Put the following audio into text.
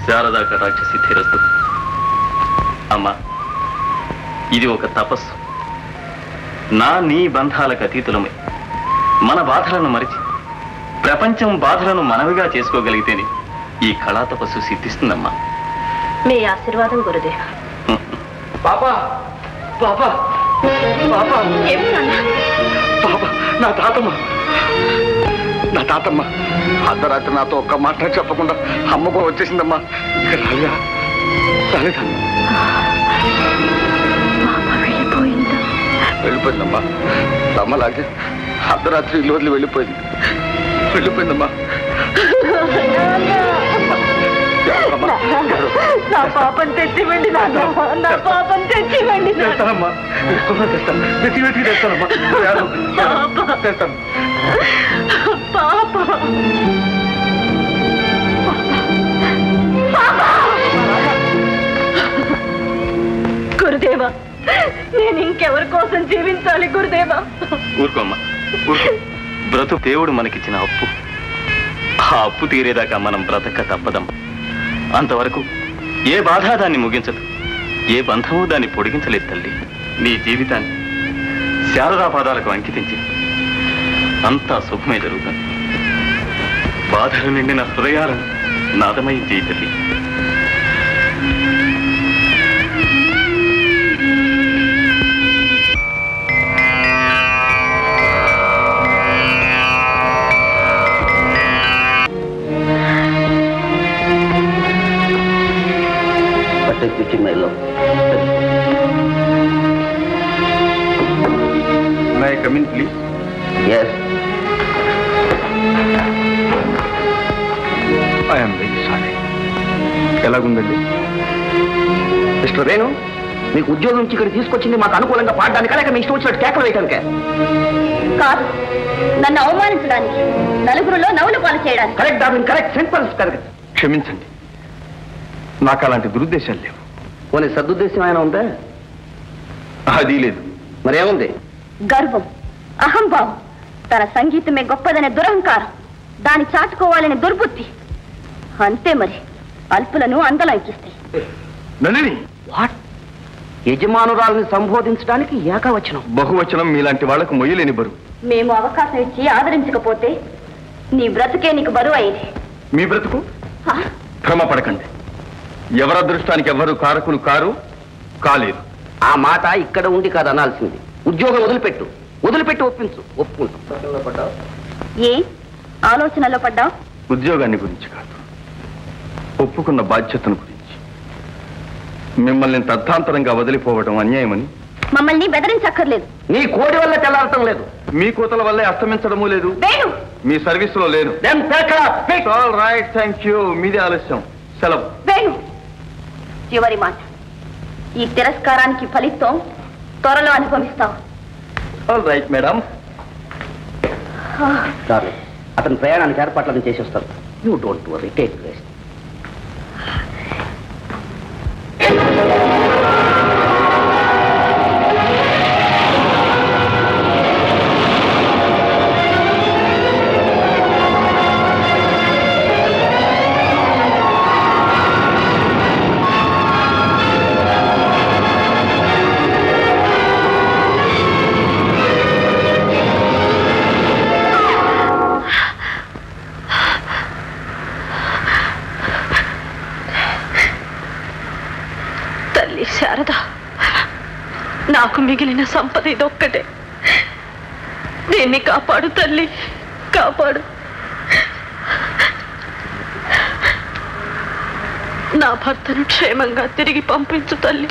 శారదాక రాక్షసి ధీరస్తు. అమ్మా, ఇది ఒక తపస్సు. నీ బంధాలకు అతీతులమై మన బాధలను మరిచి ప్రపంచం బాధలను మనవిగా చేసుకోగలిగితేనే ఈ కళా తపస్సు సిద్ధిస్తుందమ్మా. మీ ఆశీర్వాదం గురుదేవ. పాపా పాపా పాపా పాపా, నా తాతమ్మ అర్ధరాత్రి నాతో ఒక్క మాట చెప్పకుండా అమ్మ కూడా వచ్చేసిందమ్మా. ఇక్కడ రాలిగా రాలేదా? వెళ్ళిపోయిందమ్మా. అమ్మలాగే అర్ధరాత్రి ఇల్లు వదిలి వెళ్ళిపోయిందమ్మా. నా పాపం తెచ్చివ్వండి నాన్న, నా పాపం తెచ్చివ్వండి. తెస్తానమ్మా, తెస్తానమ్మా. తెస్తాను. గురుదేవా, నేను ఇంకెవరి కోసం జీవించాలి గురుదేవా? ఊరుకోమ్మా, ఊరుకో. బ్రతు దేవుడు మనకిచ్చిన అప్పు. ఆ అప్పు తీరేదాకా మనం బ్రతక తప్పదం. అంతవరకు ఏ బాధ దాన్ని ముగించదు, ఏ బంధము దాన్ని పొడిగించలేదు. తల్లి, నీ జీవితాన్ని శారదా పాదాలకు అంకితించి అంతా శుభమే జరుగుతుంది. బాధలు నిండిన హృదయాలను నాదమయం చేయి తల్లి. May I come in, please? Yes. I am very sorry. ఎలాగుందండి మిస్టర్ రేణు? మీకు ఉద్యోగం నుంచి ఇక్కడ తీసుకొచ్చింది మాకు అనుకూలంగా పాడడానికి, లేక మీ ఇష్టం వచ్చినట్టు కేకలు వేయడానికే? కాదు, నన్ను అవమానించడానికి, నలుగురులో నవ్వులు పాలు చేయడానికి. Correct darling, correct. Simple correct. క్షమించండి, నాకు అలాంటి దురుద్దేశాలు లేవు. పోనీ సదుద్దేశం ఆయన ఉందా? అది లేదు. మరేముంది? గర్వం, అహంభావం, తన సంగీతమే గొప్పదనే దురహంకారం, దాన్ని చాటుకోవాలనే దుర్బుద్ధి. అంతే మరి, అల్పులను అందలంకిస్తాయి. నళిని, వాట్? యజమానురాలని సంబోధించడానికి ఏకవచనం? బహువచనం మీలాంటి వాళ్లకు మొయ్యలేని బరువు. మేము అవకాశం ఇచ్చి ఆదరించకపోతే నీ బ్రతుకే నీకు బరువు అయింది. మీ బ్రతుకు? భ్రమ పడకండి. ఎవరి అదృష్టానికి ఎవరు కారకులు కాలేదు. ఆ మాట ఇక్కడ ఉండి కాదు అనాల్సింది. ఉద్యోగం వదిలిపెట్టి ఒప్పించు. ఒప్పుకుంటా. ఏ ఆలోచనలో పడ్డావు? ఉద్యోగాన్ని గురించి కాదు, ఒప్పుకున్న బాధ్యతను గురించి. మిమ్మల్ని అర్థాంతరంగా వదిలిపోవడం అన్యాయమని. మమ్మల్ని బెదిరించక్కర్లేదు. నీ కోడి వల్ల తెల్లారటం లేదు, మీ కూతల వల్లే అస్తమించడమూ లేదు. మీ సర్వీస్ లో లేను. All right, thank you. మీదే ఆలస్యం. సెలవు. వేణు, చివరి మాట. ఈ తిరస్కారానికి ఫలితం త్వరలో అనుభవిస్తావు. All right madam. అతని ప్రయాణానికి ఏర్పాట్లను చేసి వస్తాను. You don't worry, take rest. Sharada, నాకు మిగిలిన సంపద ఇదొక్కటే. దీన్ని కాపాడు తల్లి, కాపాడు. నా భర్తను క్షేమంగా తిరిగి పంపించు తల్లి.